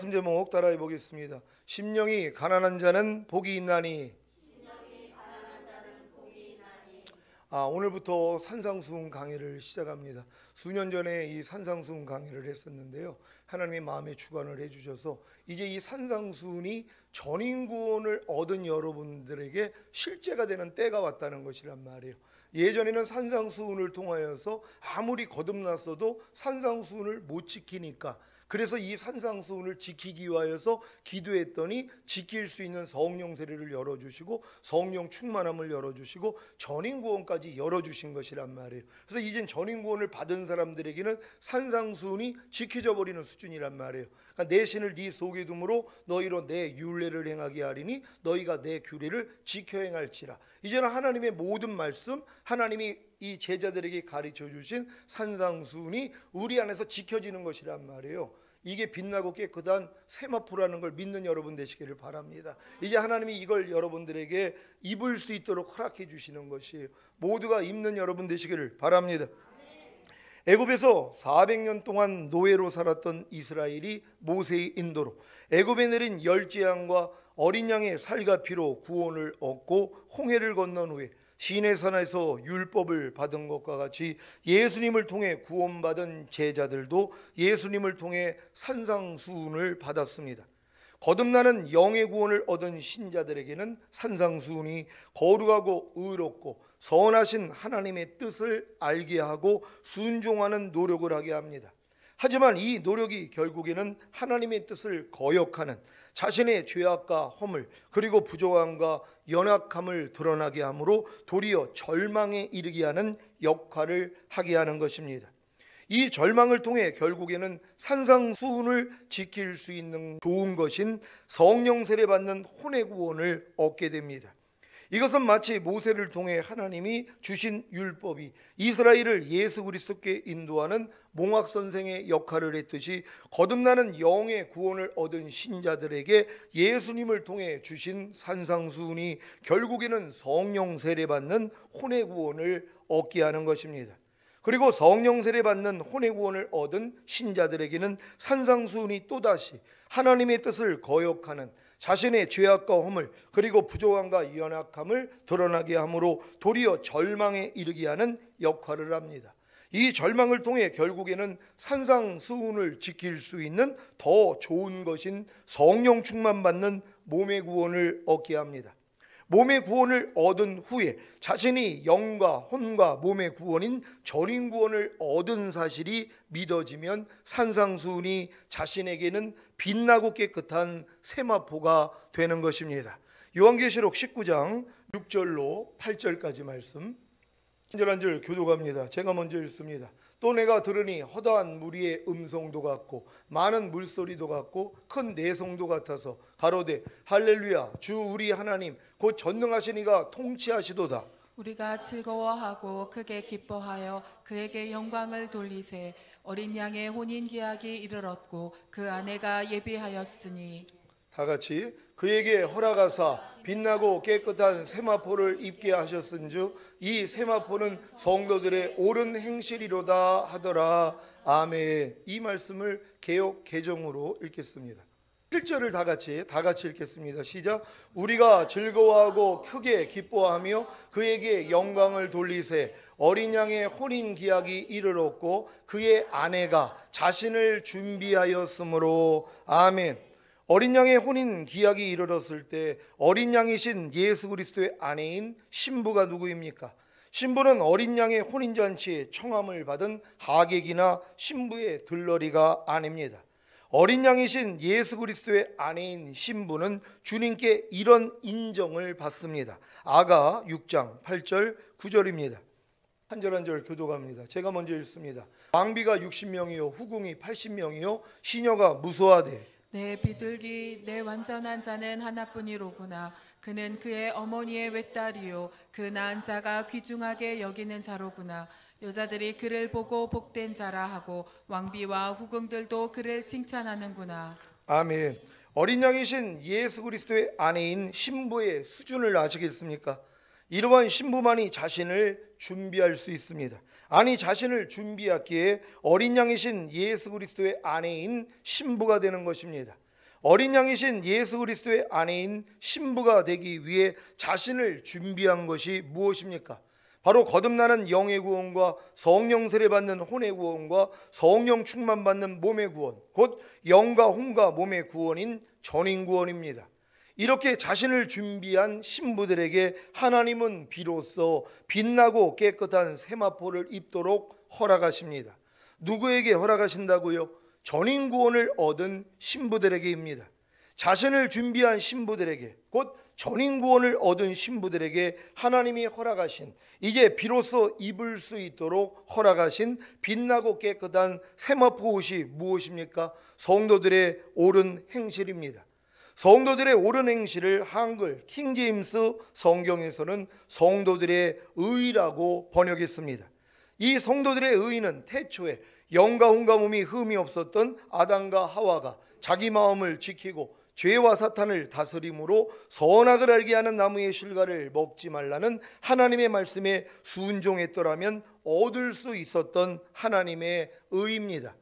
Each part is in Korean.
말씀 제목 따라해 보겠습니다. 심령이 가난한 자는 복이 있나니. 오늘부터 산상수훈 강의를 시작합니다. 수년 전에 이 산상수훈 강의를 했었는데요, 하나님이 마음에 주관을 해주셔서 이제 이 산상수훈이 전인구원을 얻은 여러분들에게 실제가 되는 때가 왔다는 것이란 말이에요. 예전에는 산상수훈을 통하여서 아무리 거듭났어도 산상수훈을 못 지키니까, 그래서 이 산상수훈을 지키기 위하여서 기도했더니 지킬 수 있는 성령 세례를 열어주시고 성령 충만함을 열어주시고 전인구원까지 열어주신 것이란 말이에요. 그래서 이젠 전인구원을 받은 사람들에게는 산상수훈이 지켜져 버리는 수준이란 말이에요. 그러니까 내 신을 네 속에 둠으로 너희로 내 율례를 행하게 하리니 너희가 내 규례를 지켜 행할지라. 이제는 하나님의 모든 말씀, 하나님이 이 제자들에게 가르쳐 주신 산상수훈이 우리 안에서 지켜지는 것이란 말이에요. 이게 빛나고 깨끗한 세마포라는 걸 믿는 여러분 되시기를 바랍니다. 이제 하나님이 이걸 여러분들에게 입을 수 있도록 허락해 주시는 것이에요. 모두가 입는 여러분 되시기를 바랍니다. 애굽에서 400년 동안 노예로 살았던 이스라엘이 모세의 인도로 애굽에 내린 열재앙과 어린 양의 살과 피로 구원을 얻고 홍해를 건넌 후에 시내산에서 율법을 받은 것과 같이 예수님을 통해 구원받은 제자들도 예수님을 통해 산상수훈을 받았습니다. 거듭나는 영의 구원을 얻은 신자들에게는 산상수훈이 거룩하고 의롭고 선하신 하나님의 뜻을 알게 하고 순종하는 노력을 하게 합니다. 하지만 이 노력이 결국에는 하나님의 뜻을 거역하는, 자신의 죄악과 허물 그리고 부족함과 연약함을 드러나게 하므로 도리어 절망에 이르게 하는 역할을 하게 하는 것입니다. 이 절망을 통해 결국에는 산상수훈을 지킬 수 있는 좋은 것인 성령 세례 받는 혼의 구원을 얻게 됩니다. 이것은 마치 모세를 통해 하나님이 주신 율법이 이스라엘을 예수 그리스도께 인도하는 몽학 선생의 역할을 했듯이 거듭나는 영의 구원을 얻은 신자들에게 예수님을 통해 주신 산상수훈이 결국에는 성령 세례 받는 혼의 구원을 얻게 하는 것입니다. 그리고 성령 세례 받는 혼의 구원을 얻은 신자들에게는 산상수훈이 또다시 하나님의 뜻을 거역하는, 자신의 죄악과 허물 그리고 부족함과 연약함을 드러나게 하므로 도리어 절망에 이르게 하는 역할을 합니다. 이 절망을 통해 결국에는 산상수훈을 지킬 수 있는 더 좋은 것인 성령 충만 받는 몸의 구원을 얻게 합니다. 몸의 구원을 얻은 후에 자신이 영과 혼과 몸의 구원인 전인 구원을 얻은 사실이 믿어지면 산상수훈이 자신에게는 빛나고 깨끗한 세마포가 되는 것입니다. 요한계시록 19장 6절로 8절까지 말씀 한 절 한 절 교독합니다. 제가 먼저 읽습니다. 또 내가 들으니 허다한 무리의 음성도 같고 많은 물소리도 같고 큰 내성도 같아서 가로되 할렐루야, 주 우리 하나님 곧 전능하신 이가 통치하시도다. 우리가 즐거워하고 크게 기뻐하여 그에게 영광을 돌리세. 어린 양의 혼인 계약이 이르렀고 그 아내가 예비하였으니. 다 같이 그에게 허락하사 빛나고 깨끗한 세마포를 입게 하셨은즉 이 세마포는 성도들의 옳은 행실이로다 하더라. 아멘. 이 말씀을 개역 개정으로 읽겠습니다. 1절을 다 같이 읽겠습니다. 시작. 우리가 즐거워하고 크게 기뻐하며 그에게 영광을 돌리세. 어린 양의 혼인 기약이 이르렀고 그의 아내가 자신을 준비하였으므로. 아멘. 어린 양의 혼인 기약이 이르렀을 때 어린 양이신 예수 그리스도의 아내인 신부가 누구입니까? 신부는 어린 양의 혼인잔치에 청함을 받은 하객이나 신부의 들러리가 아닙니다. 어린 양이신 예수 그리스도의 아내인 신부는 주님께 이런 인정을 받습니다. 아가 6장 8절 9절입니다. 한 절 한 절 교독합니다. 제가 먼저 읽습니다. 왕비가 60명이요 후궁이 80명이요 시녀가 무소하되 내 비둘기 내 완전한 자는 하나뿐이로구나. 그는 그의 어머니의 외딸이요 그 낳은 자가 귀중하게 여기는 자로구나. 여자들이 그를 보고 복된 자라 하고 왕비와 후궁들도 그를 칭찬하는구나. 아멘. 어린 양이신 예수 그리스도의 아내인 신부의 수준을 아시겠습니까? 이러한 신부만이 자신을 준비할 수 있습니다. 아니 자신을 준비하기에 어린 양이신 예수 그리스도의 아내인 신부가 되는 것입니다. 어린 양이신 예수 그리스도의 아내인 신부가 되기 위해 자신을 준비한 것이 무엇입니까? 바로 거듭나는 영의 구원과 성령 세례 받는 혼의 구원과 성령 충만 받는 몸의 구원, 곧 영과 혼과 몸의 구원인 전인 구원입니다. 이렇게 자신을 준비한 신부들에게 하나님은 비로소 빛나고 깨끗한 세마포를 입도록 허락하십니다. 누구에게 허락하신다고요? 전인 구원을 얻은 신부들에게입니다. 자신을 준비한 신부들에게, 곧 전인 구원을 얻은 신부들에게 하나님이 허락하신, 이제 비로소 입을 수 있도록 허락하신 빛나고 깨끗한 세마포 옷이 무엇입니까? 성도들의 옳은 행실입니다. 성도들의 옳은 행실을 한글 킹제임스 성경에서는 성도들의 의라고 번역했습니다. 이 성도들의 의는 태초에 영과 혼과 몸이 흠이 없었던 아담과 하와가 자기 마음을 지키고 죄와 사탄을 다스림으로 선악을 알게 하는 나무의 실과를 먹지 말라는 하나님의 말씀에 순종했더라면 얻을 수 있었던 하나님의 의입니다.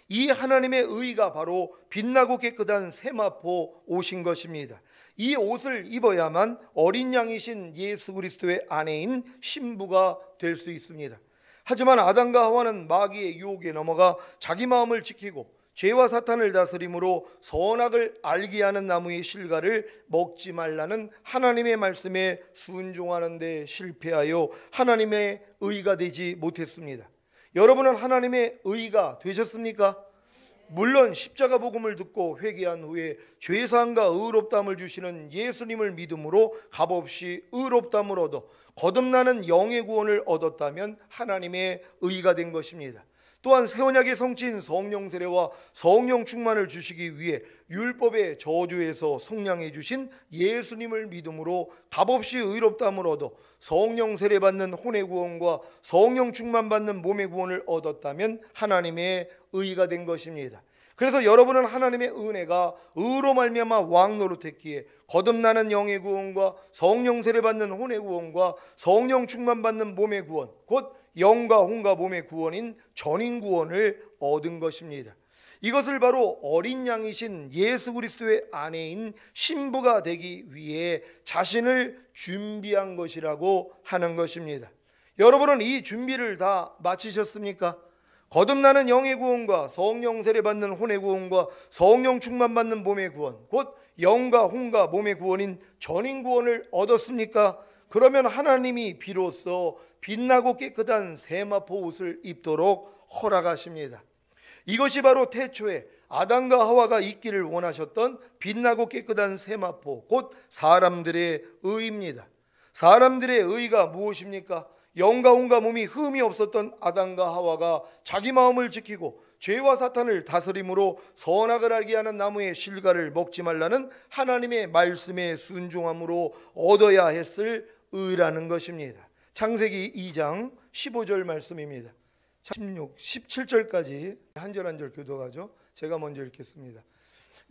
이 하나님의 의가 바로 빛나고 깨끗한 세마포 옷인 것입니다. 이 옷을 입어야만 어린 양이신 예수 그리스도의 아내인 신부가 될 수 있습니다. 하지만 아담과 하와는 마귀의 유혹에 넘어가 자기 마음을 지키고 죄와 사탄을 다스림으로 선악을 알게 하는 나무의 실과를 먹지 말라는 하나님의 말씀에 순종하는 데 실패하여 하나님의 의가 되지 못했습니다. 여러분은 하나님의 의가 되셨습니까? 물론 십자가 복음을 듣고 회개한 후에 죄사함과 의롭다함을 주시는 예수님을 믿음으로 값없이 의롭다함을 얻어 거듭나는 영의 구원을 얻었다면 하나님의 의가 된 것입니다. 또한 새언약의 성취인 성령 세례와 성령 충만을 주시기 위해 율법의 저주에서 속량해 주신 예수님을 믿음으로 값없이 의롭다함을 얻어 성령 세례 받는 혼의 구원과 성령 충만 받는 몸의 구원을 얻었다면 하나님의 의가 된 것입니다. 그래서 여러분은 하나님의 은혜가 의로 말미암아 왕노릇했기에 거듭나는 영의 구원과 성령 세례 받는 혼의 구원과 성령 충만 받는 몸의 구원, 곧 영과 혼과 몸의 구원인 전인 구원을 얻은 것입니다. 이것을 바로 어린 양이신 예수 그리스도의 아내인 신부가 되기 위해 자신을 준비한 것이라고 하는 것입니다. 여러분은 이 준비를 다 마치셨습니까? 거듭나는 영의 구원과 성령 세례 받는 혼의 구원과 성령 충만 받는 몸의 구원, 곧 영과 혼과 몸의 구원인 전인 구원을 얻었습니까? 그러면 하나님이 비로소 빛나고 깨끗한 세마포 옷을 입도록 허락하십니다. 이것이 바로 태초에 아담과 하와가 입기를 원하셨던 빛나고 깨끗한 세마포, 곧 사람들의 의입니다. 사람들의 의가 무엇입니까? 영과 혼과 몸이 흠이 없었던 아담과 하와가 자기 마음을 지키고 죄와 사탄을 다스림으로 선악을 알게 하는 나무의 실과를 먹지 말라는 하나님의 말씀에 순종함으로 얻어야 했을 의라는 것입니다. 창세기 2장 15절 말씀입니다. 16, 17절까지 한 절 한 절 교독하죠. 제가 먼저 읽겠습니다.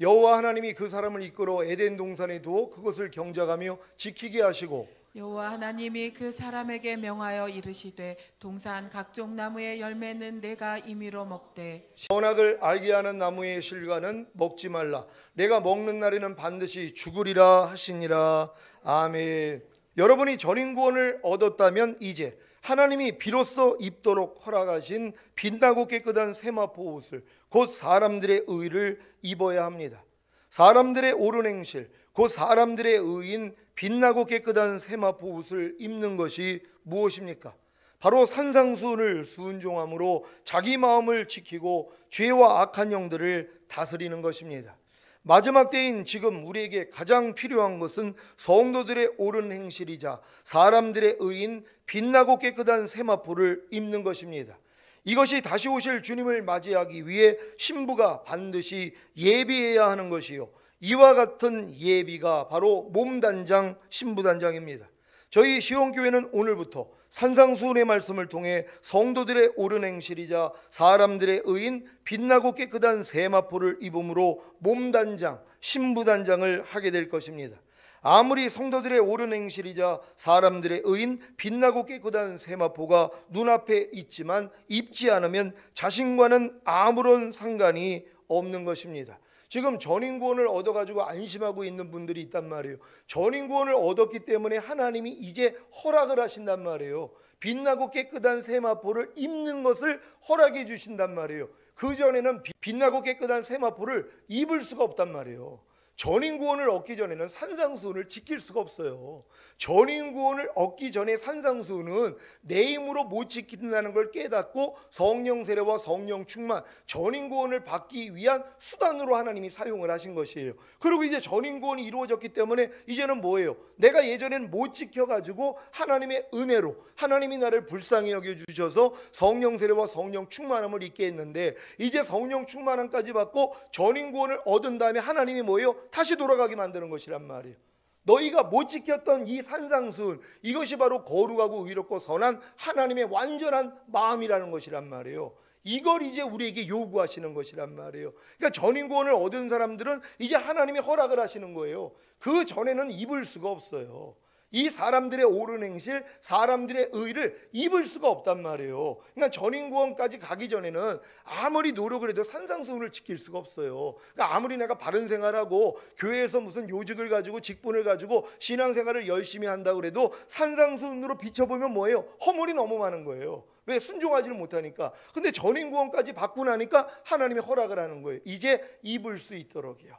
여호와 하나님이 그 사람을 이끌어 에덴 동산에 두어 그것을 경작하며 지키게 하시고 여호와 하나님이 그 사람에게 명하여 이르시되 동산 각종 나무의 열매는 내가 임의로 먹되 선악을 알게 하는 나무의 실과는 먹지 말라. 내가 먹는 날에는 반드시 죽으리라 하시니라. 아멘. 여러분이 전인 구원을 얻었다면 이제 하나님이 비로소 입도록 허락하신 빛나고 깨끗한 세마포 옷을, 곧 사람들의 의를 입어야 합니다. 사람들의 옳은 행실, 곧 사람들의 의인 빛나고 깨끗한 세마포 옷을 입는 것이 무엇입니까? 바로 산상수훈을 순종함으로 자기 마음을 지키고 죄와 악한 영들을 다스리는 것입니다. 마지막 때인 지금 우리에게 가장 필요한 것은 성도들의 옳은 행실이자 사람들의 의인 빛나고 깨끗한 세마포를 입는 것입니다. 이것이 다시 오실 주님을 맞이하기 위해 신부가 반드시 예비해야 하는 것이요, 이와 같은 예비가 바로 몸단장, 신부단장입니다. 저희 시온교회는 오늘부터 산상수훈의 말씀을 통해 성도들의 옳은 행실이자 사람들의 의인 빛나고 깨끗한 세마포를 입음으로 몸단장, 신부단장을 하게 될 것입니다. 아무리 성도들의 옳은 행실이자 사람들의 의인 빛나고 깨끗한 세마포가 눈앞에 있지만 입지 않으면 자신과는 아무런 상관이 없는 것입니다. 지금 전인구원을 얻어가지고 안심하고 있는 분들이 있단 말이에요. 전인구원을 얻었기 때문에 하나님이 이제 허락을 하신단 말이에요. 빛나고 깨끗한 세마포를 입는 것을 허락해 주신단 말이에요. 그전에는 빛나고 깨끗한 세마포를 입을 수가 없단 말이에요. 전인구원을 얻기 전에는 산상수훈을 지킬 수가 없어요. 전인구원을 얻기 전에 산상수훈은 내 힘으로 못 지킨다는 걸 깨닫고 성령 세례와 성령 충만, 전인구원을 받기 위한 수단으로 하나님이 사용을 하신 것이에요. 그리고 이제 전인구원이 이루어졌기 때문에 이제는 뭐예요? 내가 예전에는 못 지켜가지고 하나님의 은혜로 하나님이 나를 불쌍히 여겨주셔서 성령 세례와 성령 충만함을 입게 했는데, 이제 성령 충만함까지 받고 전인구원을 얻은 다음에 하나님이 뭐예요? 다시 돌아가게 만드는 것이란 말이에요. 너희가 못 지켰던 이 산상수훈, 이것이 바로 거룩하고 의롭고 선한 하나님의 완전한 마음이라는 것이란 말이에요. 이걸 이제 우리에게 요구하시는 것이란 말이에요. 그러니까 전인구원을 얻은 사람들은 이제 하나님이 허락을 하시는 거예요. 그 전에는 입을 수가 없어요. 이 사람들의 옳은 행실, 사람들의 의를 입을 수가 없단 말이에요. 그러니까 전인구원까지 가기 전에는 아무리 노력을 해도 산상수훈을 지킬 수가 없어요. 그러니까 아무리 내가 바른 생활하고 교회에서 무슨 요직을 가지고 직분을 가지고 신앙생활을 열심히 한다고 해도 산상수훈으로 비춰보면 뭐예요? 허물이 너무 많은 거예요. 왜? 순종하지를 못하니까. 근데 전인구원까지 받고 나니까 하나님이 허락을 하는 거예요. 이제 입을 수 있도록이요.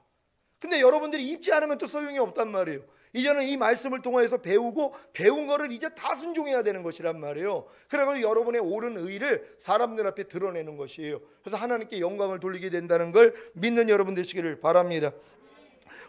근데 여러분들이 입지 않으면 또 소용이 없단 말이에요. 이제는 이 말씀을 통해서 배우고 배운 거를 이제 다 순종해야 되는 것이란 말이에요. 그래서 여러분의 옳은 의를 사람들 앞에 드러내는 것이에요. 그래서 하나님께 영광을 돌리게 된다는 걸 믿는 여러분 되시기를 바랍니다.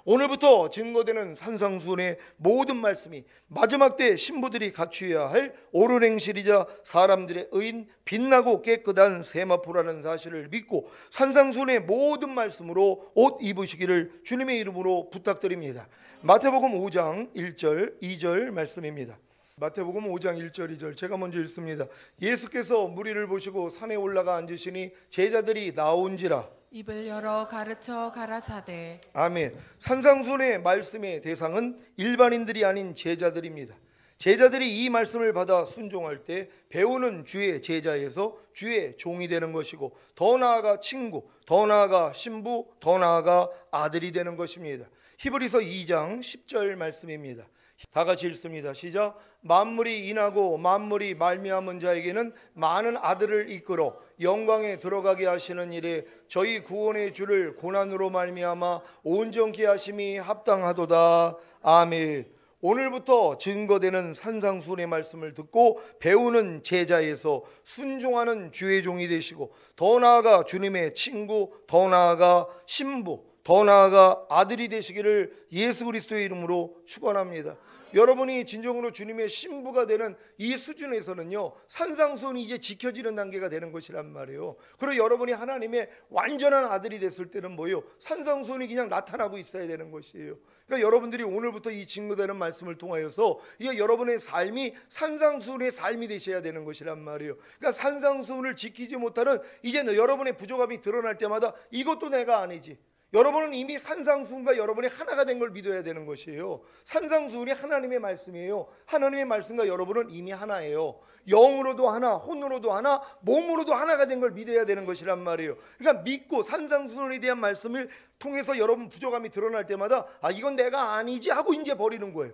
오늘부터 증거되는 산상수훈의 모든 말씀이 마지막 때 신부들이 갖추어야 할 옳은 행실이자 사람들의 의인, 빛나고 깨끗한 세마포라는 사실을 믿고 산상수훈의 모든 말씀으로 옷 입으시기를 주님의 이름으로 부탁드립니다. 마태복음 5장 1절 2절 말씀입니다. 마태복음 5장 1절 2절 제가 먼저 읽습니다. 예수께서 무리를 보시고 산에 올라가 앉으시니 제자들이 나온지라 입을 열어 가르쳐 가라사대. 아멘. 산상수훈의 말씀의 대상은 일반인들이 아닌 제자들입니다. 제자들이 이 말씀을 받아 순종할 때 배우는 주의 제자에서 주의 종이 되는 것이고, 더 나아가 친구, 더 나아가 신부, 더 나아가 아들이 되는 것입니다. 히브리서 2장 10절 말씀입니다. 다 같이 읽습니다. 시작. 만물이 인하고 만물이 말미암은 자에게는 많은 아들을 이끌어 영광에 들어가게 하시는 일에 저희 구원의 주를 고난으로 말미암아 온전케 하심이 합당하도다. 아멘. 오늘부터 증거되는 산상수훈의 말씀을 듣고 배우는 제자에서 순종하는 주의 종이 되시고, 더 나아가 주님의 친구, 더 나아가 신부, 더 나아가 아들이 되시기를 예수 그리스도의 이름으로 축원합니다. 여러분이 진정으로 주님의 신부가 되는 이 수준에서는요, 산상수훈이 이제 지켜지는 단계가 되는 것이란 말이에요. 그리고 여러분이 하나님의 완전한 아들이 됐을 때는 뭐예요? 산상수훈이 그냥 나타나고 있어야 되는 것이에요. 그러니까 여러분들이 오늘부터 이 증거되는 말씀을 통하여서 이게 여러분의 삶이 산상수훈의 삶이 되셔야 되는 것이란 말이에요. 그러니까 산상수훈을 지키지 못하는 이제는 여러분의 부족함이 드러날 때마다 이것도 내가 아니지. 여러분은 이미 산상수훈과 여러분이 하나가 된 걸 믿어야 되는 것이에요. 산상수훈이 하나님의 말씀이에요. 하나님의 말씀과 여러분은 이미 하나예요. 영으로도 하나, 혼으로도 하나, 몸으로도 하나가 된 걸 믿어야 되는 것이란 말이에요. 그러니까 믿고 산상수훈에 대한 말씀을 통해서 여러분 부족함이 드러날 때마다 아, 이건 내가 아니지 하고 이제 버리는 거예요.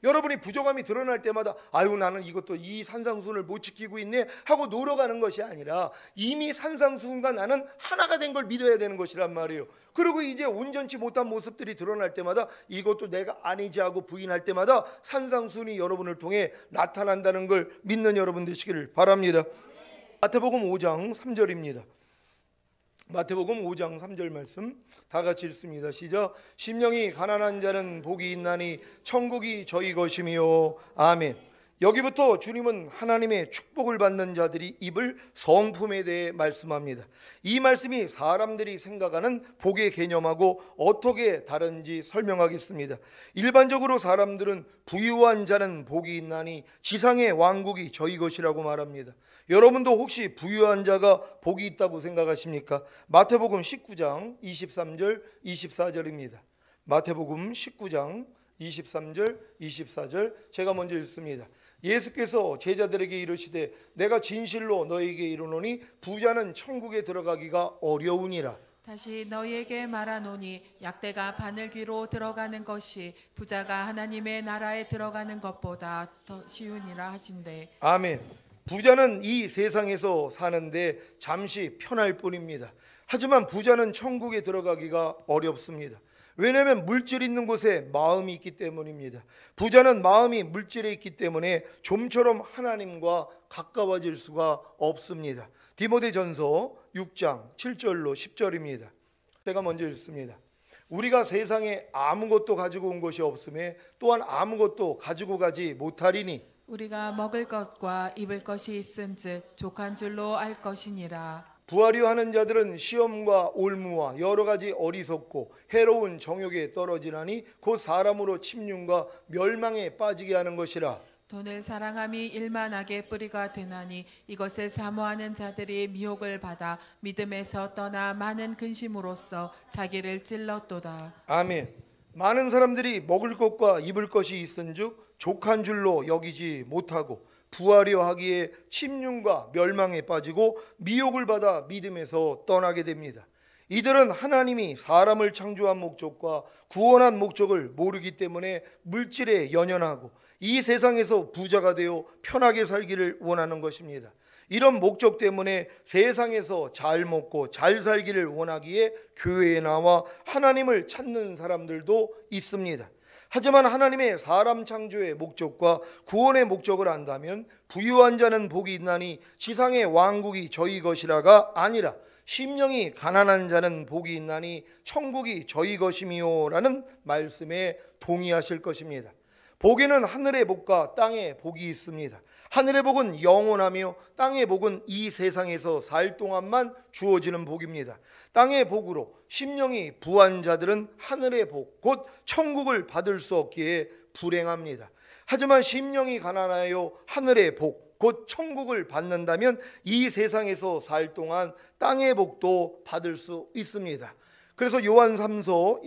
여러분이 부족함이 드러날 때마다 아유, 나는 이것도 이 산상수훈을 못 지키고 있네 하고 노력하는 것이 아니라 이미 산상수훈과 나는 하나가 된 걸 믿어야 되는 것이란 말이에요. 그리고 이제 온전치 못한 모습들이 드러날 때마다 이것도 내가 아니지 하고 부인할 때마다 산상수훈이 여러분을 통해 나타난다는 걸 믿는 여러분 되시기를 바랍니다. 마태복음 5장 3절입니다. 마태복음 5장 3절 말씀 다 같이 읽습니다. 시작. 심령이 가난한 자는 복이 있나니 천국이 저희 것이며. 아멘. 여기부터 주님은 하나님의 축복을 받는 자들이 입을 성품에 대해 말씀합니다. 이 말씀이 사람들이 생각하는 복의 개념하고 어떻게 다른지 설명하겠습니다. 일반적으로 사람들은 부유한 자는 복이 있나니 지상의 왕국이 저희 것이라고 말합니다. 여러분도 혹시 부유한 자가 복이 있다고 생각하십니까? 마태복음 19장 23절 24절입니다. 마태복음 19장 23절 24절 제가 먼저 읽습니다. 예수께서 제자들에게 이르시되 내가 진실로 너에게 이르노니 부자는 천국에 들어가기가 어려우니라. 다시 너희에게 말하노니 약대가 바늘귀로 들어가는 것이 부자가 하나님의 나라에 들어가는 것보다 더 쉬우니라 하신대. 아멘. 부자는 이 세상에서 사는데 잠시 편할 뿐입니다. 하지만 부자는 천국에 들어가기가 어렵습니다. 왜냐하면 물질 있는 곳에 마음이 있기 때문입니다. 부자는 마음이 물질에 있기 때문에 좀처럼 하나님과 가까워질 수가 없습니다. 디모데전서 6장 7절로 10절입니다. 제가 먼저 읽습니다. 우리가 세상에 아무것도 가지고 온 것이 없음에 또한 아무것도 가지고 가지 못하리니 우리가 먹을 것과 입을 것이 있은즉 족한 줄로 알 것이니라. 부하려 하는 자들은 시험과 올무와 여러 가지 어리석고 해로운 정욕에 떨어지나니 곧 사람으로 침륜과 멸망에 빠지게 하는 것이라. 돈을 사랑함이 일만하게 뿌리가 되나니 이것을 사모하는 자들이 미혹을 받아 믿음에서 떠나 많은 근심으로써 자기를 찔렀도다. 아멘. 많은 사람들이 먹을 것과 입을 것이 있은즉 족한 줄로 여기지 못하고 부하려 하기에 침륜과 멸망에 빠지고 미혹을 받아 믿음에서 떠나게 됩니다. 이들은 하나님이 사람을 창조한 목적과 구원한 목적을 모르기 때문에 물질에 연연하고 이 세상에서 부자가 되어 편하게 살기를 원하는 것입니다. 이런 목적 때문에 세상에서 잘 먹고 잘 살기를 원하기에 교회에 나와 하나님을 찾는 사람들도 있습니다. 하지만 하나님의 사람 창조의 목적과 구원의 목적을 안다면 부유한 자는 복이 있나니 지상의 왕국이 저희 것이라가 아니라 심령이 가난한 자는 복이 있나니 천국이 저희 것이미요라는 말씀에 동의하실 것입니다. 복에는 하늘의 복과 땅의 복이 있습니다. 하늘의 복은 영원하며 땅의 복은 이 세상에서 살 동안만 주어지는 복입니다. 땅의 복으로 심령이 부한 자들은 하늘의 복, 곧 천국을 받을 수 없기에 불행합니다. 하지만 심령이 가난하여 하늘의 복, 곧 천국을 받는다면 이 세상에서 살 동안 땅의 복도 받을 수 있습니다. 그래서 요한 3서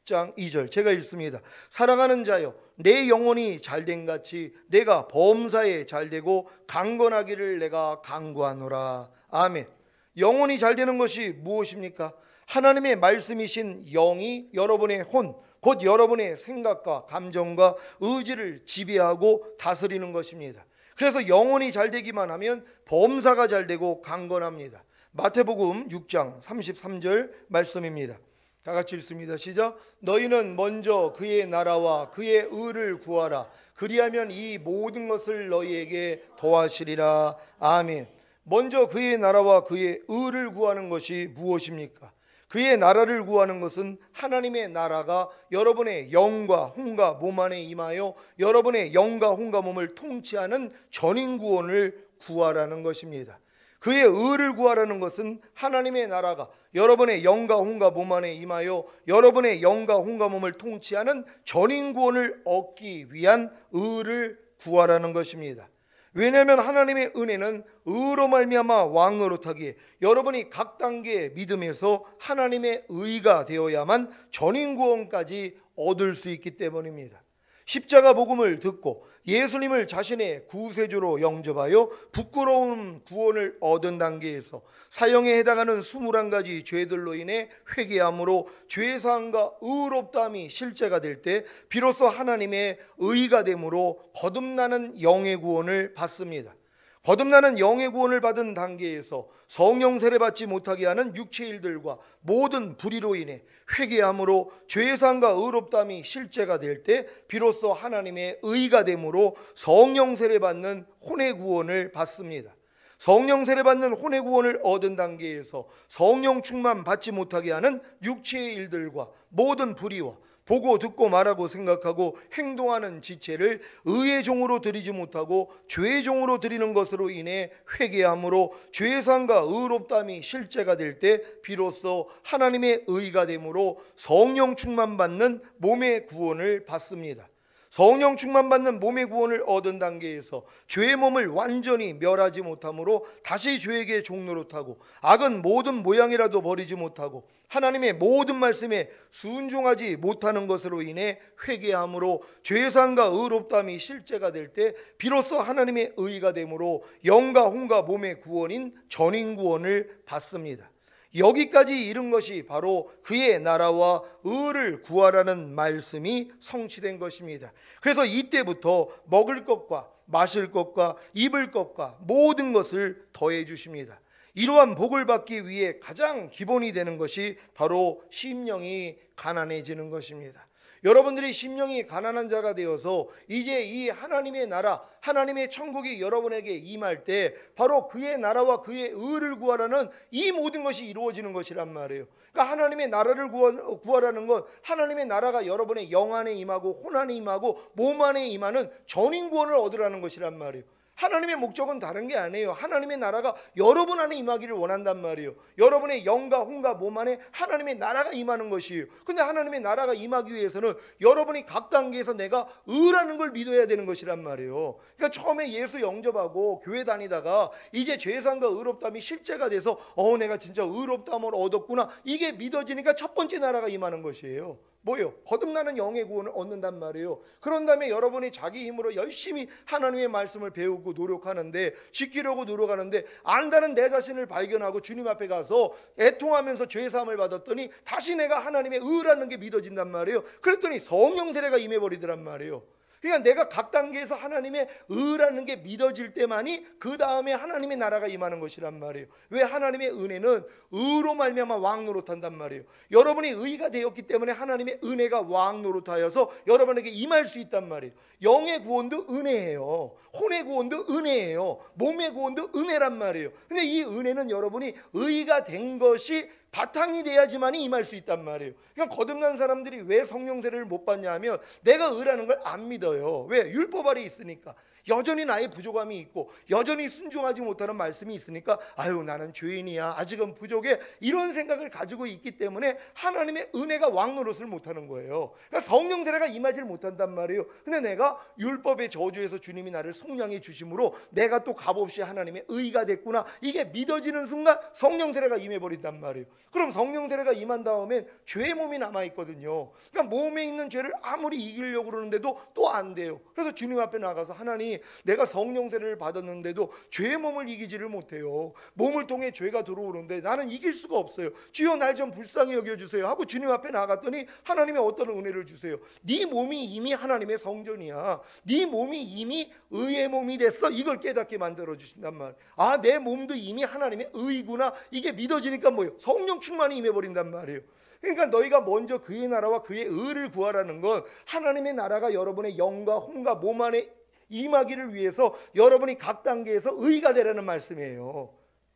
1장 2절 제가 읽습니다. 사랑하는 자여 내 영혼이 잘된 같이 내가 범사에 잘되고 강건하기를 내가 간구하노라. 아멘. 영혼이 잘되는 것이 무엇입니까? 하나님의 말씀이신 영이 여러분의 혼, 곧 여러분의 생각과 감정과 의지를 지배하고 다스리는 것입니다. 그래서 영혼이 잘되기만 하면 범사가 잘되고 강건합니다. 마태복음 6장 33절 말씀입니다. 다 같이 읽습니다. 시작. 너희는 먼저 그의 나라와 그의 의를 구하라. 그리하면 이 모든 것을 너희에게 더하시리라. 아멘. 먼저 그의 나라와 그의 의를 구하는 것이 무엇입니까? 그의 나라를 구하는 것은 하나님의 나라가 여러분의 영과 혼과 몸 안에 임하여 여러분의 영과 혼과 몸을 통치하는 전인구원을 구하라는 것입니다. 그의 의를 구하라는 것은 하나님의 나라가 여러분의 영과 혼과 몸 안에 임하여 여러분의 영과 혼과 몸을 통치하는 전인구원을 얻기 위한 의를 구하라는 것입니다. 왜냐하면 하나님의 은혜는 의로 말미암아 왕노릇하기에 여러분이 각 단계의 믿음에서 하나님의 의가 되어야만 전인구원까지 얻을 수 있기 때문입니다. 십자가 복음을 듣고 예수님을 자신의 구세주로 영접하여 부끄러운 구원을 얻은 단계에서 사형에 해당하는 21가지 죄들로 인해 회개함으로 죄사함과 의롭다함이 실제가 될 때 비로소 하나님의 의가 됨으로 거듭나는 영의 구원을 받습니다. 거듭나는 영의 구원을 받은 단계에서 성령 세례받지 못하게 하는 육체의 일들과 모든 불의로 인해 회개함으로 죄사함과 의롭다함이 실제가 될 때 비로소 하나님의 의가 됨으로 성령 세례받는 혼의 구원을 받습니다. 성령 세례받는 혼의 구원을 얻은 단계에서 성령 충만 받지 못하게 하는 육체의 일들과 모든 불의와 보고 듣고 말하고 생각하고 행동하는 지체를 의의 종으로 드리지 못하고 죄의 종으로 드리는 것으로 인해 회개함으로 죄사함과 의롭다함이 실제가 될 때 비로소 하나님의 의가 되므로 성령 충만받는 몸의 구원을 받습니다. 성령 충만받는 몸의 구원을 얻은 단계에서 죄의 몸을 완전히 멸하지 못하므로 다시 죄에게 종노릇하고 악은 모든 모양이라도 버리지 못하고 하나님의 모든 말씀에 순종하지 못하는 것으로 인해 회개함으로 죄사함과 의롭다함이 실제가 될 때 비로소 하나님의 의가 되므로 영과 혼과 몸의 구원인 전인구원을 받습니다. 여기까지 이른 것이 바로 그의 나라와 의를 구하라는 말씀이 성취된 것입니다. 그래서 이때부터 먹을 것과 마실 것과 입을 것과 모든 것을 더해 주십니다. 이러한 복을 받기 위해 가장 기본이 되는 것이 바로 심령이 가난해지는 것입니다. 여러분들이 심령이 가난한 자가 되어서 이제 이 하나님의 나라, 하나님의 천국이 여러분에게 임할 때 바로 그의 나라와 그의 의를 구하라는 이 모든 것이 이루어지는 것이란 말이에요. 그러니까 하나님의 나라를 구하라는 건 하나님의 나라가 여러분의 영 안에 임하고 혼 안에 임하고 몸 안에 임하는 전인구원을 얻으라는 것이란 말이에요. 하나님의 목적은 다른 게 아니에요. 하나님의 나라가 여러분 안에 임하기를 원한단 말이에요. 여러분의 영과 혼과 몸 안에 하나님의 나라가 임하는 것이에요. 근데 하나님의 나라가 임하기 위해서는 여러분이 각 단계에서 내가 의라는 걸 믿어야 되는 것이란 말이에요. 그러니까 처음에 예수 영접하고 교회 다니다가 이제 죄상과 의롭다함이 실제가 돼서 내가 진짜 의롭다함을 얻었구나, 이게 믿어지니까 첫 번째 나라가 임하는 것이에요. 뭐예요? 거듭나는 영의 구원을 얻는단 말이에요. 그런 다음에 여러분이 자기 힘으로 열심히 하나님의 말씀을 배우고 노력하는데, 지키려고 노력하는데 안다는 내 자신을 발견하고 주님 앞에 가서 애통하면서 죄사함을 받았더니 다시 내가 하나님의 의라는 게 믿어진단 말이에요. 그랬더니 성령 세례가 임해버리더란 말이에요. 그러니까 내가 각 단계에서 하나님의 의라는 게 믿어질 때만이 그 다음에 하나님의 나라가 임하는 것이란 말이에요. 왜? 하나님의 은혜는 의로 말미암아 왕 노릇한단 말이에요. 여러분이 의가 되었기 때문에 하나님의 은혜가 왕 노릇하여서 여러분에게 임할 수 있단 말이에요. 영의 구원도 은혜예요. 혼의 구원도 은혜예요. 몸의 구원도 은혜란 말이에요. 근데 이 은혜는 여러분이 의가 된 것이 바탕이 돼야지만이 임할 수 있단 말이에요. 그러니까 거듭난 사람들이 왜 성령 세례를 못 받냐 하면 내가 의라는 걸 안 믿어요. 왜? 율법 아래 있으니까. 여전히 나의 부족함이 있고 여전히 순종하지 못하는 말씀이 있으니까 아유 나는 죄인이야, 아직은 부족해, 이런 생각을 가지고 있기 때문에 하나님의 은혜가 왕노릇을 못하는 거예요. 그러니까 성령 세례가 임하지를 못한단 말이에요. 근데 내가 율법의 저주에서 주님이 나를 속량해 주심으로 내가 또 값없이 하나님의 의가 됐구나, 이게 믿어지는 순간 성령 세례가 임해버린단 말이에요. 그럼 성령 세례가 임한 다음엔 죄의 몸이 남아있거든요. 그러니까 몸에 있는 죄를 아무리 이기려고 그러는데도 또 안 돼요. 그래서 주님 앞에 나가서 하나님, 내가 성령 세례를 받았는데도 죄의 몸을 이기지를 못해요. 몸을 통해 죄가 들어오는데 나는 이길 수가 없어요. 주여 날 좀 불쌍히 여겨주세요 하고 주님 앞에 나갔더니 하나님의 어떤 은혜를 주세요. 네 몸이 이미 하나님의 성전이야. 네 몸이 이미 의의 몸이 됐어. 이걸 깨닫게 만들어주신단 말이에요. 아, 내 몸도 이미 하나님의 의구나, 이게 믿어지니까 뭐예요? 성령 충만이 임해버린단 말이에요. 그러니까 너희가 먼저 그의 나라와 그의 의를 구하라는 건 하나님의 나라가 여러분의 영과 혼과 몸 안에 임하기를 위해서 여러분이 각 단계에서 의가 되라는 말씀이에요.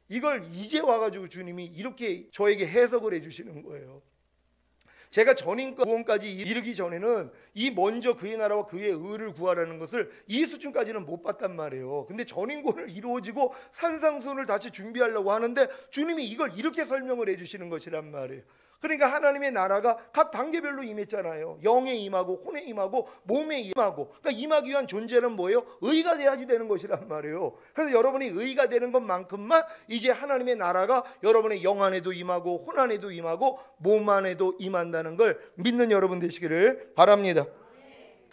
이걸 이제 와가지고 주님이 이렇게 저에게 해석을 해주시는 거예요. 제가 전인과 구원까지 이르기 전에는 이 먼저 그의 나라와 그의 의를 구하라는 것을 이 수준까지는 못 봤단 말이에요. 근데 전인구원을 이루어지고 산상수훈을 다시 준비하려고 하는데 주님이 이걸 이렇게 설명을 해주시는 것이란 말이에요. 그러니까 하나님의 나라가 각 단계별로 임했잖아요. 영에 임하고 혼에 임하고 몸에 임하고. 그러니까 임하기 위한 존재는 뭐예요? 의가 돼야지 되는 것이란 말이에요. 그래서 여러분이 의가 되는 것만큼만 이제 하나님의 나라가 여러분의 영 안에도 임하고 혼 안에도 임하고 몸 안에도 임한다는 걸 믿는 여러분 되시기를 바랍니다.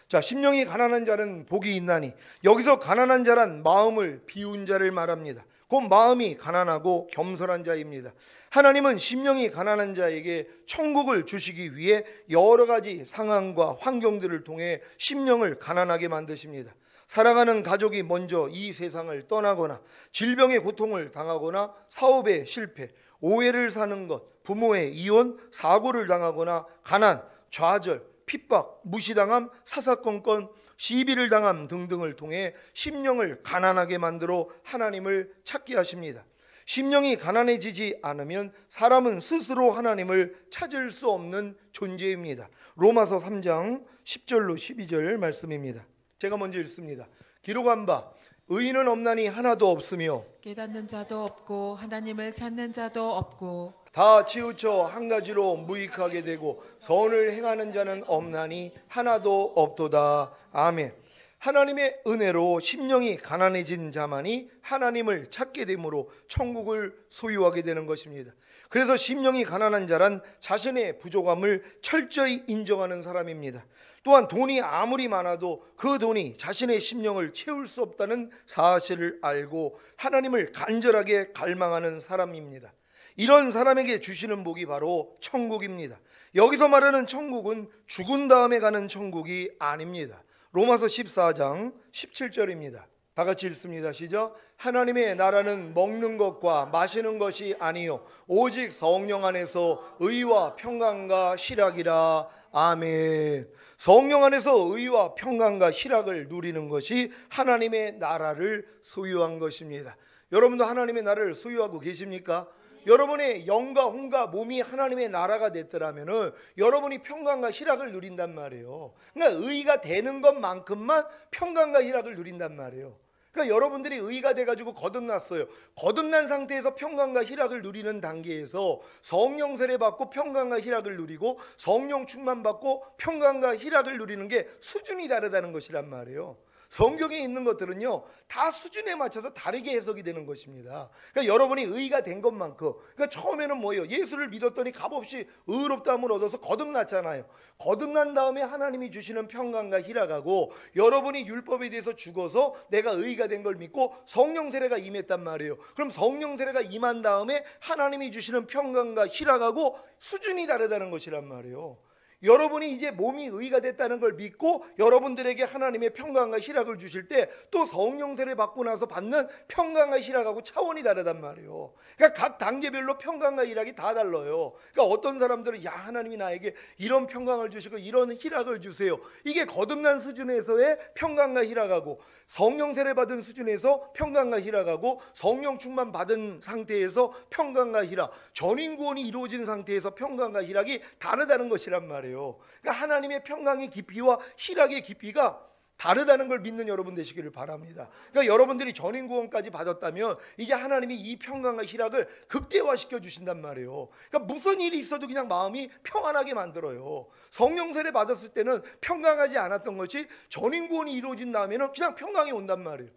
자, 심령이 가난한 자는 복이 있나니, 여기서 가난한 자란 마음을 비운 자를 말합니다. 곧 마음이 가난하고 겸손한 자입니다. 하나님은 심령이 가난한 자에게 천국을 주시기 위해 여러 가지 상황과 환경들을 통해 심령을 가난하게 만드십니다. 사랑하는 가족이 먼저 이 세상을 떠나거나 질병의 고통을 당하거나 사업의 실패, 오해를 사는 것, 부모의 이혼, 사고를 당하거나 가난, 좌절, 핍박, 무시당함, 사사건건, 시비를 당함 등등을 통해 심령을 가난하게 만들어 하나님을 찾게 하십니다. 심령이 가난해지지 않으면 사람은 스스로 하나님을 찾을 수 없는 존재입니다. 로마서 3장 10절로 12절 말씀입니다. 제가 먼저 읽습니다. 기록한 바 의인은 없나니 하나도 없으며 깨닫는 자도 없고 하나님을 찾는 자도 없고 다 치우쳐 한 가지로 무익하게 되고 선을 행하는 자는 없나니 하나도 없도다. 아멘. 하나님의 은혜로 심령이 가난해진 자만이 하나님을 찾게 되므로 천국을 소유하게 되는 것입니다. 그래서 심령이 가난한 자란 자신의 부족함을 철저히 인정하는 사람입니다. 또한 돈이 아무리 많아도 그 돈이 자신의 심령을 채울 수 없다는 사실을 알고 하나님을 간절하게 갈망하는 사람입니다. 이런 사람에게 주시는 복이 바로 천국입니다. 여기서 말하는 천국은 죽은 다음에 가는 천국이 아닙니다. 로마서 14장 17절입니다. 다 같이 읽습니다. 시작. 하나님의 나라는 먹는 것과 마시는 것이 아니요 오직 성령 안에서 의와 평강과 희락이라. 아멘. 성령 안에서 의와 평강과 희락을 누리는 것이 하나님의 나라를 소유한 것입니다. 여러분도 하나님의 나라를 소유하고 계십니까? 여러분의 영과 혼과 몸이 하나님의 나라가 됐더라면은 여러분이 평강과 희락을 누린단 말이에요. 그러니까 의가 되는 것만큼만 평강과 희락을 누린단 말이에요. 그러니까 여러분들이 의가 돼가지고 거듭났어요. 거듭난 상태에서 평강과 희락을 누리는 단계에서 성령 세례 받고 평강과 희락을 누리고 성령 충만 받고 평강과 희락을 누리는 게 수준이 다르다는 것이란 말이에요. 성경에 있는 것들은요 다 수준에 맞춰서 다르게 해석이 되는 것입니다. 그러니까 여러분이 의가 된 것만큼, 그러니까 처음에는 뭐예요? 예수를 믿었더니 값없이 의롭다함을 얻어서 거듭났잖아요. 거듭난 다음에 하나님이 주시는 평강과 희락하고 여러분이 율법에 대해서 죽어서 내가 의가 된 걸 믿고 성령 세례가 임했단 말이에요. 그럼 성령 세례가 임한 다음에 하나님이 주시는 평강과 희락하고 수준이 다르다는 것이란 말이에요. 여러분이 이제 몸이 의가 됐다는 걸 믿고 여러분들에게 하나님의 평강과 희락을 주실 때 또 성령 세례 받고 나서 받는 평강과 희락하고 차원이 다르단 말이에요. 그러니까 각 단계별로 평강과 희락이 다 달라요. 그러니까 어떤 사람들은 야 하나님이 나에게 이런 평강을 주시고 이런 희락을 주세요. 이게 거듭난 수준에서의 평강과 희락하고 성령 세례 받은 수준에서 평강과 희락하고 성령 충만 받은 상태에서 평강과 희락, 전인 구원이 이루어진 상태에서 평강과 희락이 다르다는 것이란 말이에요. 그러니까 하나님의 평강의 깊이와 희락의 깊이가 다르다는 걸 믿는 여러분 되시기를 바랍니다. 그러니까 여러분들이 전인 구원까지 받았다면 이제 하나님이 이 평강과 희락을 극대화시켜 주신단 말이에요. 그러니까 무슨 일이 있어도 그냥 마음이 평안하게 만들어요. 성령 세례 받았을 때는 평강하지 않았던 것이 전인 구원이 이루어진 다음에는 그냥 평강이 온단 말이에요.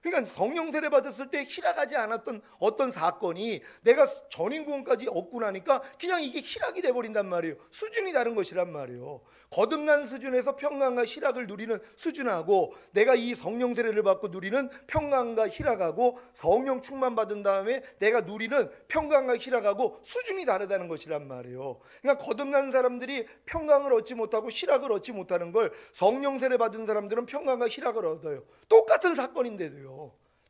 그러니까 성령 세례 받았을 때 희락하지 않았던 어떤 사건이 내가 전인 구원까지 얻고 나니까 그냥 이게 희락이 돼버린단 말이에요. 수준이 다른 것이란 말이에요. 거듭난 수준에서 평강과 희락을 누리는 수준하고 내가 이 성령 세례를 받고 누리는 평강과 희락하고 성령 충만 받은 다음에 내가 누리는 평강과 희락하고 수준이 다르다는 것이란 말이에요. 그러니까 거듭난 사람들이 평강을 얻지 못하고 희락을 얻지 못하는 걸 성령 세례 받은 사람들은 평강과 희락을 얻어요. 똑같은 사건인데도요.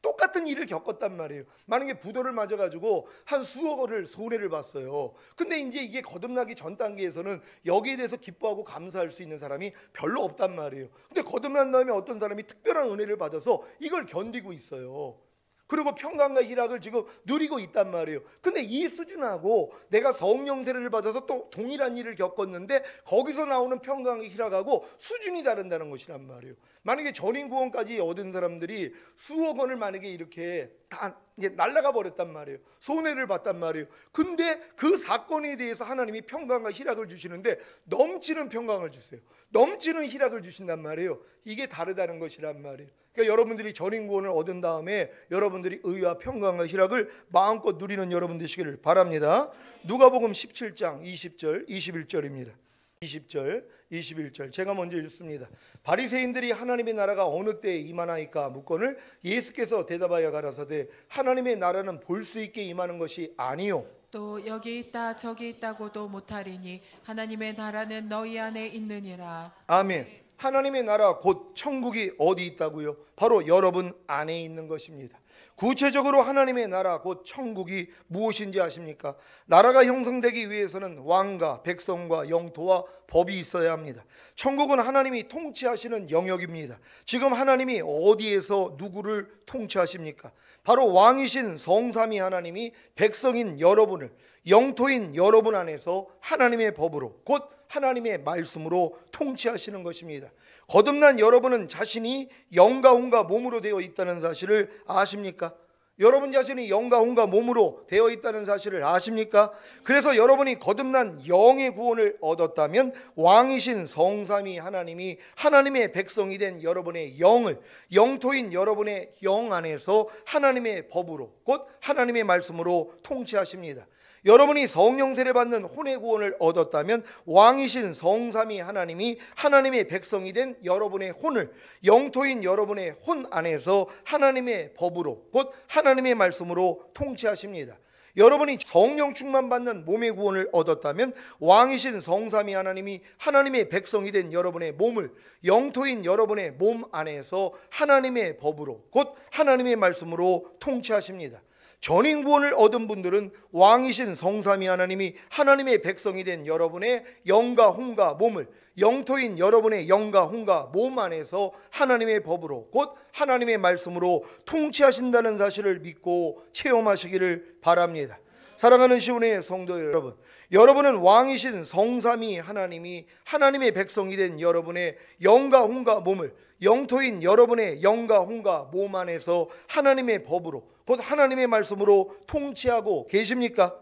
똑같은 일을 겪었단 말이에요. 만약에 부도를 맞아가지고 한 수억 원을 손해를 봤어요. 근데 이제 이게 거듭나기 전 단계에서는 여기에 대해서 기뻐하고 감사할 수 있는 사람이 별로 없단 말이에요. 근데 거듭난 다음에 어떤 사람이 특별한 은혜를 받아서 이걸 견디고 있어요. 그리고 평강과 희락을 지금 누리고 있단 말이에요. 근데 이 수준하고 내가 성령 세례를 받아서 또 동일한 일을 겪었는데 거기서 나오는 평강과 희락하고 수준이 다른다는 것이란 말이에요. 만약에 전인 구원까지 얻은 사람들이 수억 원을 만약에 이렇게 다 날아가 버렸단 말이에요. 손해를 봤단 말이에요. 근데 그 사건에 대해서 하나님이 평강과 희락을 주시는데 넘치는 평강을 주세요. 넘치는 희락을 주신단 말이에요. 이게 다르다는 것이란 말이에요. 그러니까 여러분들이 전인 구원을 얻은 다음에 여러분들이 의와 평강과 희락을 마음껏 누리는 여러분 되시기를 바랍니다. 누가복음 17장 20절 21절입니다. 20절 21절 제가 먼저 읽습니다. 바리새인들이 하나님의 나라가 어느 때에 임하나이까 묻거늘 예수께서 대답하여 가라사대 하나님의 나라는 볼 수 있게 임하는 것이 아니요 또 여기 있다 저기 있다고도 못하리니 하나님의 나라는 너희 안에 있느니라. 아멘. 하나님의 나라 곧 천국이 어디 있다고요? 바로 여러분 안에 있는 것입니다. 구체적으로 하나님의 나라 곧 천국이 무엇인지 아십니까? 나라가 형성되기 위해서는 왕과 백성과 영토와 법이 있어야 합니다. 천국은 하나님이 통치하시는 영역입니다. 지금 하나님이 어디에서 누구를 통치하십니까? 바로 왕이신 성삼위 하나님이 백성인 여러분을, 영토인 여러분 안에서 하나님의 법으로 곧 하나님의 말씀으로 통치하시는 것입니다. 거듭난 여러분은 자신이 영과 혼과 몸으로 되어 있다는 사실을 아십니까? 여러분 자신이 영과 혼과 몸으로 되어 있다는 사실을 아십니까? 그래서 여러분이 거듭난 영의 구원을 얻었다면 왕이신 성삼위 하나님이 하나님의 백성이 된 여러분의 영을, 영토인 여러분의 영 안에서 하나님의 법으로 곧 하나님의 말씀으로 통치하십니다. 여러분이 성령 세례 받는 혼의 구원을 얻었다면 왕이신 성삼위 하나님이 하나님의 백성이 된 여러분의 혼을, 영토인 여러분의 혼 안에서 하나님의 법으로 곧 하나님의 말씀으로 통치하십니다. 여러분이 성령 충만 받는 몸의 구원을 얻었다면 왕이신 성삼위 하나님이 하나님의 백성이 된 여러분의 몸을, 영토인 여러분의 몸 안에서 하나님의 법으로, 곧 하나님의 말씀으로 통치하십니다. 전인 구원을 얻은 분들은 왕이신 성삼위 하나님이 하나님의 백성이 된 여러분의 영과 혼과 몸을, 영토인 여러분의 영과 혼과 몸 안에서 하나님의 법으로, 곧 하나님의 말씀으로 통치하신다는 사실을 믿고 체험하시기를 바랍니다. 사랑하는 시온의 성도 여러분, 여러분은 왕이신 성삼위 하나님이 하나님의 백성이 된 여러분의 영과 혼과 몸을, 영토인 여러분의 영과 혼과 몸 안에서 하나님의 법으로, 곧 하나님의 말씀으로 통치하고 계십니까?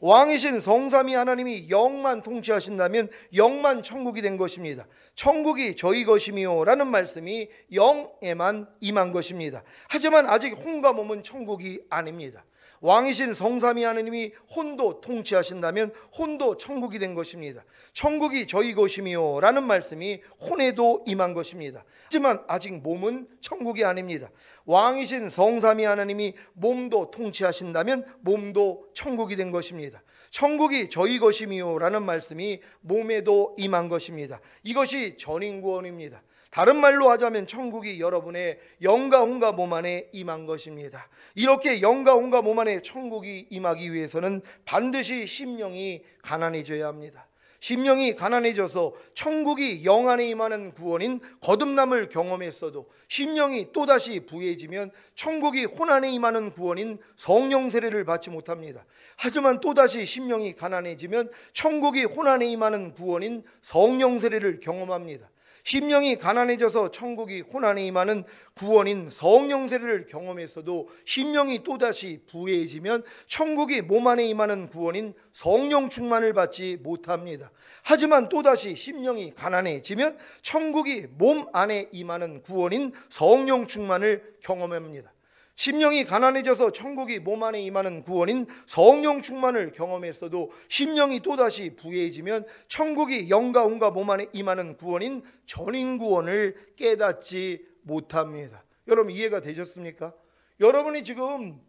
왕이신 성삼위 하나님이 영만 통치하신다면 영만 천국이 된 것입니다. 천국이 저희 것이미요 라는 말씀이 영에만 임한 것입니다. 하지만 아직 혼과 몸은 천국이 아닙니다. 왕이신 성삼위 하나님이 혼도 통치하신다면 혼도 천국이 된 것입니다. 천국이 저희 것이미요 라는 말씀이 혼에도 임한 것입니다. 하지만 아직 몸은 천국이 아닙니다. 왕이신 성삼위 하나님이 몸도 통치하신다면 몸도 천국이 된 것입니다. 천국이 저희 것이미요 라는 말씀이 몸에도 임한 것입니다. 이것이 전인구원입니다. 다른 말로 하자면 천국이 여러분의 영과 혼과 몸 안에 임한 것입니다. 이렇게 영과 혼과 몸 안에 천국이 임하기 위해서는 반드시 심령이 가난해져야 합니다. 심령이 가난해져서 천국이 영 안에 임하는 구원인 거듭남을 경험했어도 심령이 또다시 부해지면 천국이 혼 안에 임하는 구원인 성령 세례를 받지 못합니다. 하지만 또다시 심령이 가난해지면 천국이 혼 안에 임하는 구원인 성령 세례를 경험합니다. 심령이 가난해져서 천국이 혼 안에 임하는 구원인 성령 세례를 경험했어도 심령이 또다시 부해지면 천국이 몸 안에 임하는 구원인 성령 충만을 받지 못합니다. 하지만 또다시 심령이 가난해지면 천국이 몸 안에 임하는 구원인 성령 충만을 경험합니다. 심령이 가난해져서 천국이 몸 안에 임하는 구원인 성령 충만을 경험했어도 심령이 또다시 부해지면 천국이 영과 혼과 몸 안에 임하는 구원인 전인 구원을 깨닫지 못합니다. 여러분 이해가 되셨습니까? 여러분이 지금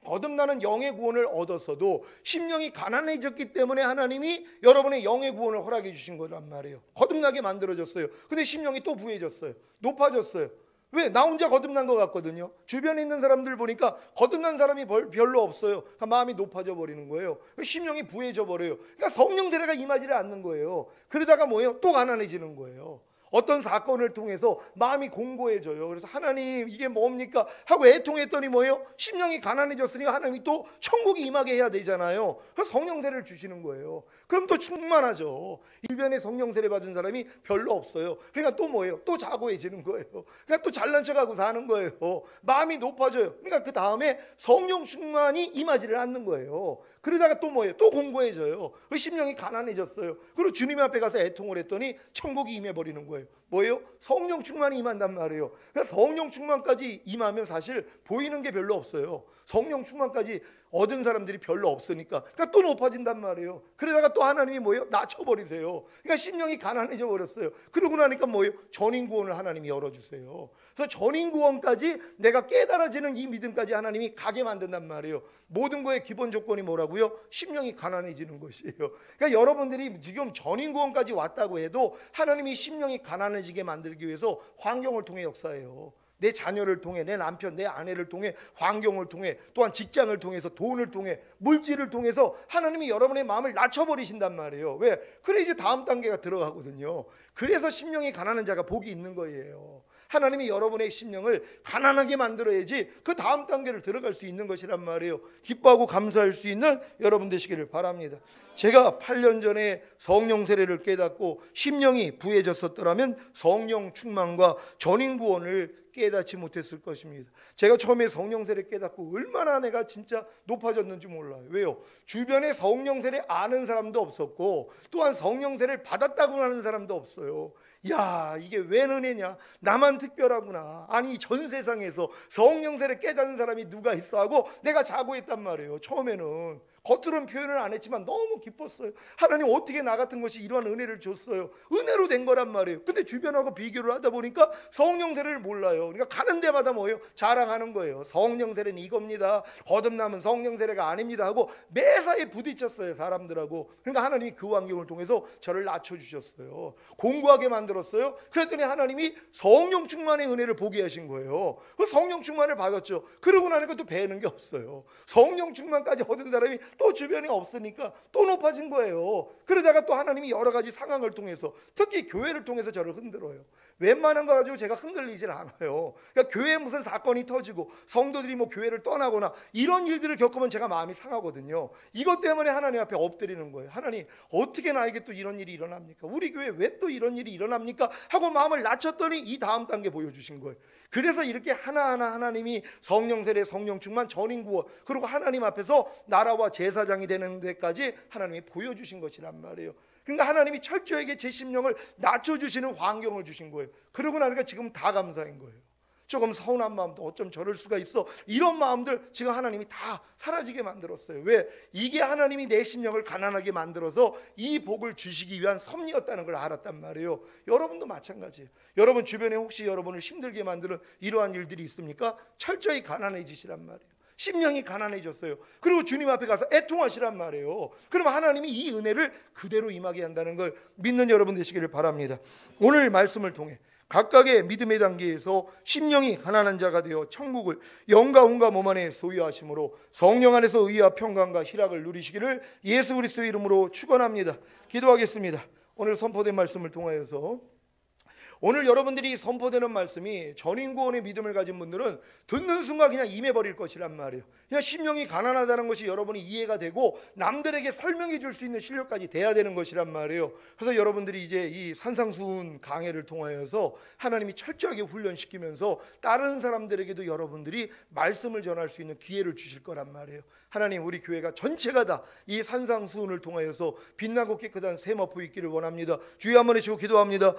거듭나는 영의 구원을 얻었어도 심령이 가난해졌기 때문에 하나님이 여러분의 영의 구원을 허락해 주신 거란 말이에요. 거듭나게 만들어졌어요. 근데 심령이 또 부해졌어요. 높아졌어요. 왜? 나 혼자 거듭난 것 같거든요. 주변에 있는 사람들 보니까 거듭난 사람이 별로 없어요. 그러니까 마음이 높아져 버리는 거예요. 심령이 부해져 버려요. 그러니까 성령 세례가 임하지를 않는 거예요. 그러다가 뭐예요? 또 가난해지는 거예요. 어떤 사건을 통해서 마음이 공고해져요. 그래서 하나님 이게 뭡니까? 하고 애통했더니 뭐예요? 심령이 가난해졌으니까 하나님이 또 천국이 임하게 해야 되잖아요. 그래서 성령 세례를 주시는 거예요. 그럼 또 충만하죠. 일변에 성령 세례 받은 사람이 별로 없어요. 그러니까 또 뭐예요? 또 자고해지는 거예요. 그러니까 또 잘난 척하고 사는 거예요. 마음이 높아져요. 그러니까 그 다음에 성령 충만이 임하지를 않는 거예요. 그러다가 또 뭐예요? 또 공고해져요. 그 심령이 가난해졌어요. 그리고 주님 앞에 가서 애통을 했더니 천국이 임해버리는 거예요. 뭐예요? 성령 충만이 임한단 말이에요. 그러니까 성령 충만까지 임하면 사실 보이는 게 별로 없어요. 성령 충만까지 얻은 사람들이 별로 없으니까 그러니까 또 높아진단 말이에요. 그러다가 또 하나님이 뭐예요? 낮춰버리세요. 그러니까 심령이 가난해져 버렸어요. 그러고 나니까 뭐예요? 전인구원을 하나님이 열어주세요. 그래서 전인구원까지 내가 깨달아지는 이 믿음까지 하나님이 가게 만든단 말이에요. 모든 거의 기본 조건이 뭐라고요? 심령이 가난해지는 것이에요. 그러니까 여러분들이 지금 전인구원까지 왔다고 해도 하나님이 심령이 가난해지게 만들기 위해서 환경을 통해 역사해요. 내 자녀를 통해, 내 남편, 내 아내를 통해, 환경을 통해, 또한 직장을 통해서, 돈을 통해, 물질을 통해서 하나님이 여러분의 마음을 낮춰버리신단 말이에요. 왜? 그래 이제 다음 단계가 들어가거든요. 그래서 심령이 가난한 자가 복이 있는 거예요. 하나님이 여러분의 심령을 가난하게 만들어야지 그 다음 단계를 들어갈 수 있는 것이란 말이에요. 기뻐하고 감사할 수 있는 여러분 되시기를 바랍니다. 제가 8년 전에 성령 세례를 깨닫고 심령이 부해졌었더라면 성령 충만과 전인 구원을 깨닫지 못했을 것입니다. 제가 처음에 성령 세례 깨닫고 얼마나 내가 진짜 높아졌는지 몰라요. 왜요? 주변에 성령 세례 아는 사람도 없었고 또한 성령 세례를 받았다고 하는 사람도 없어요. 야, 이게 왜 은혜냐? 나만 특별하구나. 아니 전 세상에서 성령 세례 깨닫는 사람이 누가 있어 하고 내가 자고했단 말이에요. 처음에는. 겉으로는 표현을 안 했지만 너무 기뻤어요. 하나님 어떻게 나 같은 것이 이러한 은혜를 줬어요. 은혜로 된 거란 말이에요. 근데 주변하고 비교를 하다 보니까 성령 세례를 몰라요. 그러니까 가는 데마다 뭐예요? 자랑하는 거예요. 성령 세례는 이겁니다. 거듭남은 성령 세례가 아닙니다 하고 매사에 부딪혔어요, 사람들하고. 그러니까 하나님이 그 환경을 통해서 저를 낮춰주셨어요. 공부하게 만들었어요. 그랬더니 하나님이 성령 충만의 은혜를 보게 하신 거예요. 그 성령 충만을 받았죠. 그러고 나니까 또 배우는 게 없어요. 성령 충만까지 얻은 사람이 또 주변에 없으니까 또 높아진 거예요. 그러다가 또 하나님이 여러 가지 상황을 통해서, 특히 교회를 통해서 저를 흔들어요. 웬만한 거 가지고 제가 흔들리질 않아요. 그러니까 교회에 무슨 사건이 터지고 성도들이 뭐 교회를 떠나거나 이런 일들을 겪으면 제가 마음이 상하거든요. 이것 때문에 하나님 앞에 엎드리는 거예요. 하나님 어떻게 나에게 또 이런 일이 일어납니까? 우리 교회 왜 또 이런 일이 일어납니까? 하고 마음을 낮췄더니 이 다음 단계 보여주신 거예요. 그래서 이렇게 하나하나 하나님이 성령 세례, 성령 충만, 전인 구원, 그리고 하나님 앞에서 나라와 제사장이 되는 데까지 하나님이 보여주신 것이란 말이에요. 그러니까 하나님이 철저하게 제 심령을 낮춰주시는 환경을 주신 거예요. 그러고 나니까 지금 다 감사인 거예요. 조금 서운한 마음도 어쩜 저럴 수가 있어, 이런 마음들 지금 하나님이 다 사라지게 만들었어요. 왜? 이게 하나님이 내 심령을 가난하게 만들어서 이 복을 주시기 위한 섭리였다는 걸 알았단 말이에요. 여러분도 마찬가지예요. 여러분 주변에 혹시 여러분을 힘들게 만드는 이러한 일들이 있습니까? 철저히 가난해지시란 말이에요. 심령이 가난해졌어요. 그리고 주님 앞에 가서 애통하시란 말이에요. 그러면 하나님이 이 은혜를 그대로 임하게 한다는 걸 믿는 여러분 되시기를 바랍니다. 오늘 말씀을 통해 각각의 믿음의 단계에서 심령이 가난한 자가 되어 천국을 영과 혼과 몸 안에 소유하심으로 성령 안에서 의와 평강과 희락을 누리시기를 예수 그리스도의 이름으로 축원합니다. 기도하겠습니다. 오늘 선포된 말씀을 통하여서 오늘 여러분들이 선포되는 말씀이 전인구원의 믿음을 가진 분들은 듣는 순간 그냥 임해버릴 것이란 말이에요. 그냥 심령이 가난하다는 것이 여러분이 이해가 되고 남들에게 설명해 줄 수 있는 실력까지 돼야 되는 것이란 말이에요. 그래서 여러분들이 이제 이 산상수훈 강해를 통하여서 하나님이 철저하게 훈련시키면서 다른 사람들에게도 여러분들이 말씀을 전할 수 있는 기회를 주실 거란 말이에요. 하나님, 우리 교회가 전체가 다 이 산상수훈을 통하여서 빛나고 깨끗한 세마포 있기를 원합니다. 주여 한번 해주고 기도합니다.